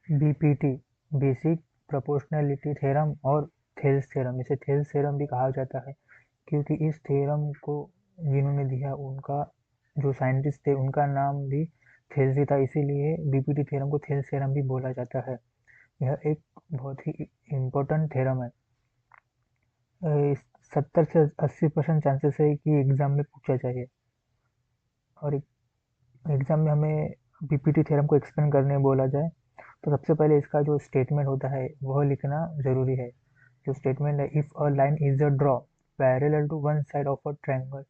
BPT, basic proportionality theorem और Thales theorem, इसे Thales theorem भी कहा जाता है क्योंकि इस थ्योरम को जिन्होंने दिया उनका जो साइंटिस्ट थे उनका नाम भी थेल्स ही था, इसीलिए बीपीटी थ्योरम को थेल्स थ्योरम भी बोला जाता है। यह एक बहुत ही इम्पोर्टेंट थ्योरम है। 70 से 80% चांसेस है कि एग्जाम में पूछा जाए, और एग्जाम में हमें बीपीटी थ्योरम को एक्सप्लेन करने बोला जाए तो सबसे पहले इसका जो स्टेटमेंट होता है वह लिखना जरूरी है। जो स्टेटमेंट है, if a line is a draw parallel to one side of a triangle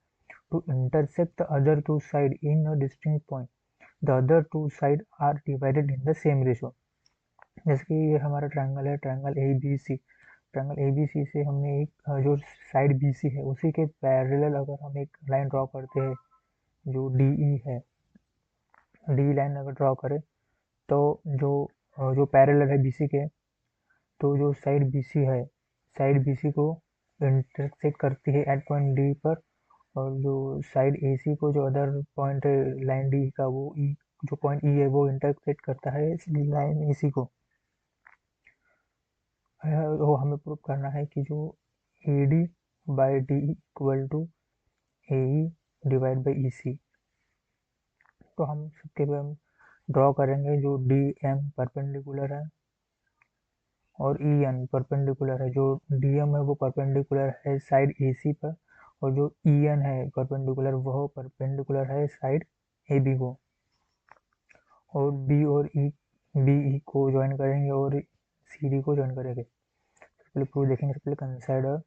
to intersect the other two side in a distinct point, the other two side are divided in the same ratio. जैसे कि ये हमारा triangle है, triangle A B C. Triangle A B C से हमने एक जो side B C है उसी के पैरेलल अगर हम एक लाइन ड्रॉ करते हैं जो डी ई है, डी लाइन अगर ड्रॉ करें तो जो जो पैरेलल है बीसी के, तो जो साइड बीसी है, साइड बीसी को इंटरसेक्ट करती है एट पॉइंट डी पर, और जो साइड एसी को जो अदर पॉइंट है लाइन डी का वो ई, जो पॉइंट ई है वो इंटरसेक्ट करता है लाइन एसी को। वो हमें प्रूव करना है कि जो A D by D equal to A E divide by E C. तो हम सबके पे हम ड्रॉ करेंगे जो डी एम परपेंडिकुलर है और ई एन परपेंडिकुलर है। जो डी एम है वो परपेंडिकुलर है साइड ए सी पर, और जो ई एन है परपेंडिकुलर वह परपेंडिकुलर है साइड ए बी को। और बी और ई, बी ई को ज्वाइन करेंगे और सी डी को ज्वाइन करेंगे। सबसे पहले प्रूफ देखेंगे, सबसे पहले consider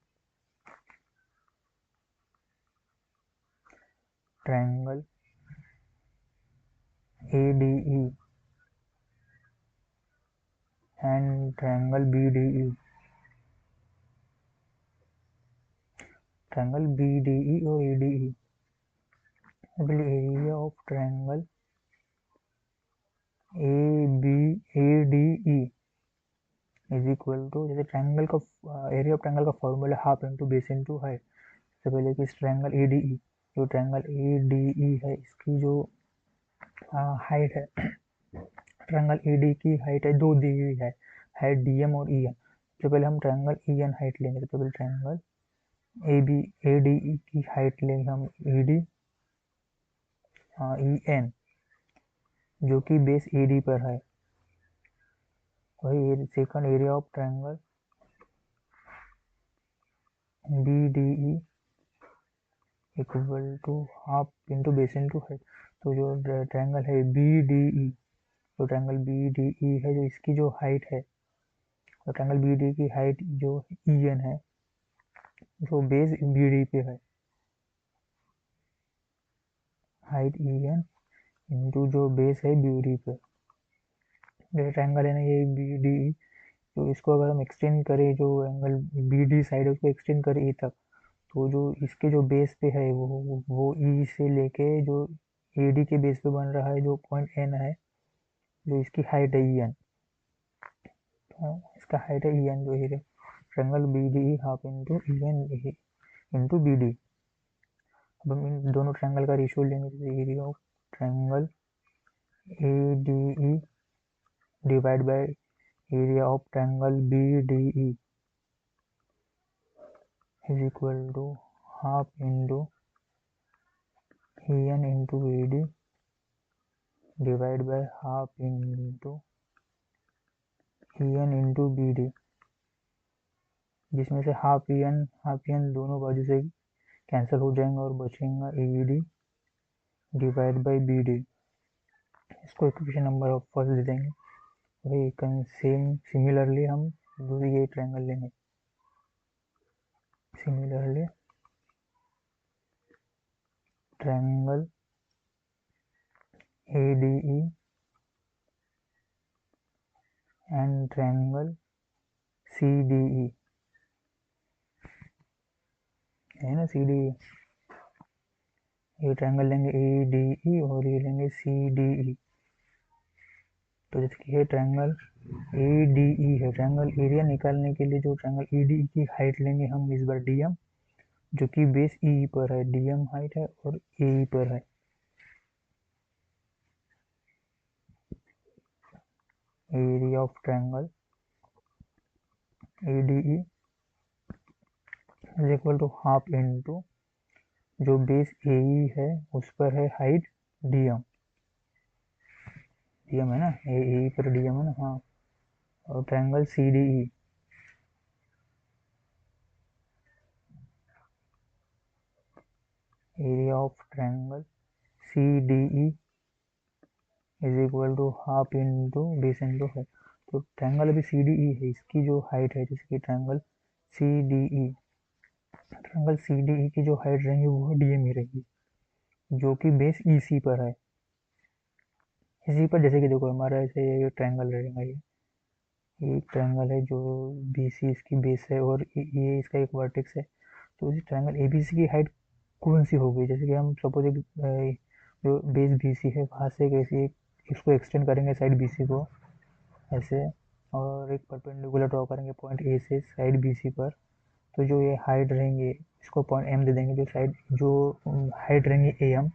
triangle A D E and triangle B D E. Triangle B D E और A D E, area of triangle A B A D E is equal to, जैसे triangle का area of triangle का formula half into base into height. सबसे पहले कि इस triangle A D ई, जो triangle A D E है इसकी जो हाइट है, ट्रायंगल ए डी की हाइट है 2 दी हुई है, हाइट डी एम और ई एन। सबसे पहले हम ट्रायंगल ई एन हाइट लेंगे, सबसे पहले triangle A B A D E की हाइट लेंगे हम ई डी ई एन, जो कि बेस ए डी पर है। वही second area of triangle B D E equal to half into base into height. तो जो ट्रायंगल है बी डी ई, तो ट्रायंगल बी डी ई है जो इसकी जो हाइट है, तो ट्रायंगल बी डी की हाइट जो ई एन है जो बेस बी डी पे है, हाइट ई एन इंटू जो बेस है बी डी पे। जैसे ट्रायंगल है ना ये बी डी ई, तो इसको अगर हम एक्सटेंड करें, जो एंगल बी डी साइड है उसको एक्सटेंड करें ई तक, तो जो इसके जो बेस पे है वो ई से लेके जो ए डी के बेस पे बन रहा है जो पॉइंट एन है, जो इसकी हाइट है ई एन, तो इसका हाइट है ई एन जो है triangle B D E half into E N into B D. अब हम इन दोनों ट्रायंगल का रेशियो लेंगे, जैसे area of triangle A D E divide by area of triangle B D E is equal to half into E N into A D divide by half into E N into B D, जिसमें से half E N दोनों बाजू से cancel हो जाएंगे और बचेगा A D divide by B D. इसको इक्वेशन नंबर ऑफ फर्स्ट दे देंगे। वही सेम सिमिलरली हम दूसरी ये ट्रायंगल लेंगे, similarly triangle A D E and triangle C D E है ना, सी डी ई। ये ट्रायंगल लेंगे ए डी ई और ये लेंगे सी डी ई। तो जैसे कि ये ट्रायंगल ए डी ई है, ट्रायंगल एरिया निकालने के लिए जो ट्रायंगल ए डी ई की हाइट लेंगे हम इस बार डी एम, जो कि बेस ई पर है, डी एम हाइट है और ए पर है। Area of triangle ADE is equal to half into जो बेस AE है उस पर है हाइट DM। DM है ना, AE पर DM है ना, हाँ। और triangle CDE area of triangle CDE is equal to half into base into height. तो ट्रायंगल अभी CDE है, इसकी जो हाइट है जैसे कि CDE ट्रायंगल CDE की जो हाइट रहेंगी वो DM ही रहेगी, जो कि बेस EC पर है। इसी पर जैसे कि देखो हमारा ऐसे ये ट्रायंगल रहेगा, ये ट्रायंगल है जो BC इसकी बेस है और ये इसका एक वर्टेक्स है। तो इस ट्रायंगल ABC की हाइट कौन सी होगी, जैसे कि हम सपोज एक जो बेस BC है वहाँ से कैसे इसको एक्सटेंड करेंगे साइड BC को ऐसे, और एक परपेंडिकुलर ड्रॉ करेंगे पॉइंट A से साइड BC पर। तो जो ये हाइट रहेंगे इसको पॉइंट M दे देंगे, जो हाइट रहेंगी AM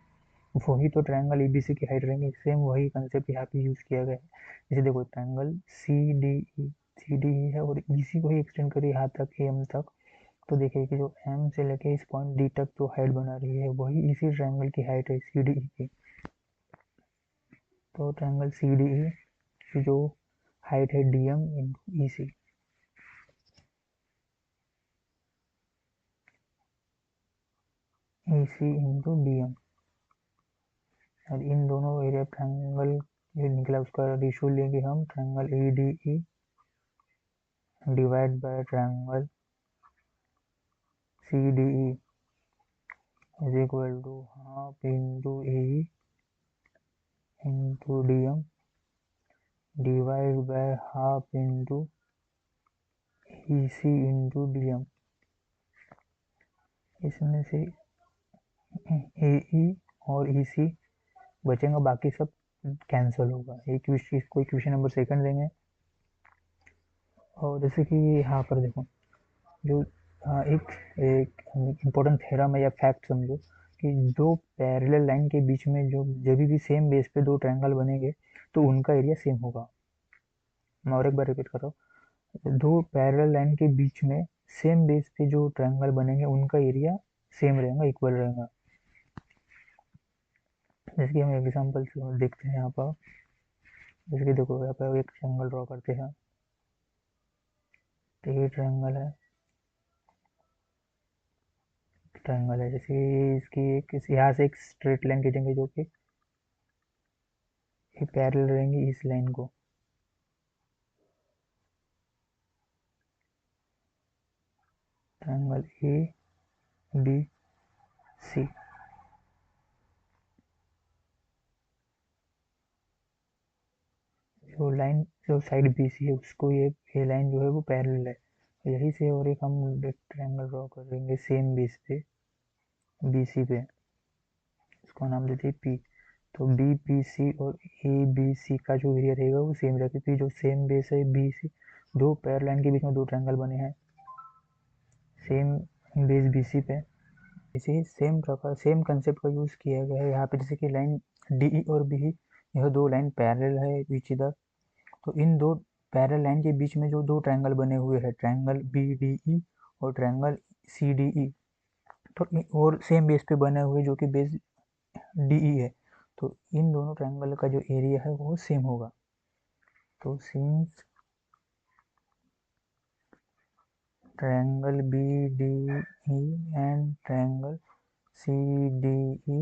वही तो ट्रायंगल ABC की हाइट रहेंगी। सेम वही कंसेप्ट यहाँ पे यूज़ किया गया है। जैसे देखो ट्रायंगल CDE है और EC को ही एक्सटेंड करिए यहाँ तक AM तक, तो देखिए कि जो M से लेके इस पॉइंट D तक जो हाइट बना रही है वही इसी ट्रायंगल की हाइट है CDE की। तो ट्रायंगल CDE की जो हाइट है DM into EC। EC into DM, और इन दोनों एरिया ट्रायंगल जो निकला उसका रेशियो लेंगे हम, triangle ADE divide by triangle CDE is equal to half into AE into DM divide by half into EC into DM। इसमें से AE और EC बचेगा, बाकी सब कैंसिल होगा। एक इसको इक्वेशन नंबर सेकंड देंगे। और जैसे कि यहाँ पर देखो जो एक एक इम्पोर्टेंट थ्योरम है या फैक्ट समझो कि दो पैरेलल लाइन के बीच में जो जब भी सेम बेस पे दो ट्रायंगल बनेंगे तो उनका एरिया सेम होगा। मैं और एक बार रिपीट कर रहा हूँ, दो पैरेलल लाइन के बीच में सेम बेस पे जो ट्रायंगल बनेंगे उनका एरिया सेम रहेगा, इक्वल रहेगा। जैसे कि हम एग्जाम्पल देखते हैं यहाँ पर, जैसे कि देखो यहाँ पर एक ट्रायंगल ड्रॉ करते हैं। तो ये ट्रायंगल है जैसे इसकी एक यहाँ से एक स्ट्रेट लाइन खींचेंगे जो कि ये पैरेलल रहेंगी इस लाइन को। ट्रायंगल ABC, जो लाइन जो साइड BC है उसको ये लाइन जो है वो पैरेलल है, यही से और एक हम ट्रायंगल ड्रॉ करेंगे सेम बेस पे BC पे, इसको नाम देते हैं P। तो BPC और ABC का जो एरिया रहेगा वो सेम रहेगा, क्योंकि जो सेम बेस है BC, दो पैरेलल लाइन के बीच में दो ट्रायंगल बने हैं सेम बेस BC पे। इसे सेम प्रकार सेम कंसेप्ट का यूज़ किया गया है यहाँ पे, जैसे कि लाइन DE और BE यह दो लाइन पैरेलल है ईच अदर। तो इन दो पैरेलल लाइन के बीच में जो दो ट्रायंगल बने हुए हैं ट्रायंगल BDE और ट्रायंगल CDE, तो और सेम बेस पे बने हुए जो कि बेस DE है, तो इन दोनों ट्रायंगल का जो एरिया है वो सेम होगा। तो since triangle BDE and triangle CDE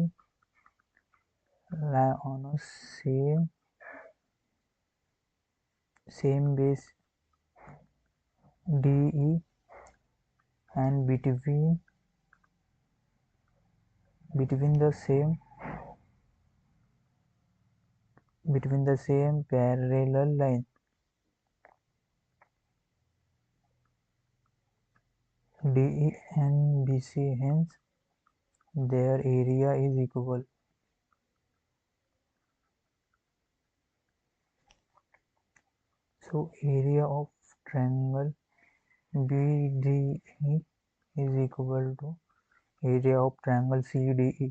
lie on a same base DE and between the same parallel line, DE and BC, hence their area is equal. So area of triangle BDE is equal to area of triangle CDE.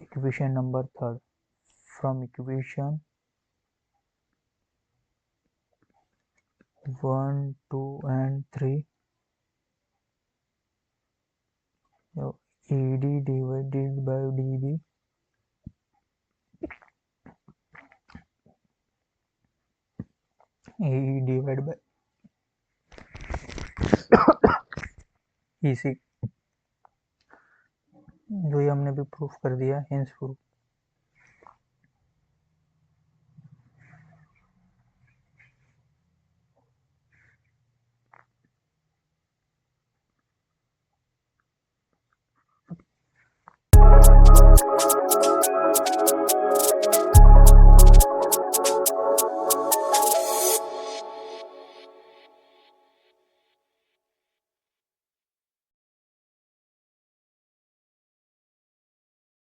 Equation number third, from equation 1, 2 and 3. So ED divided by DB. AE divided by EC, जो ये हमने भी proof कर दिया, hence proof.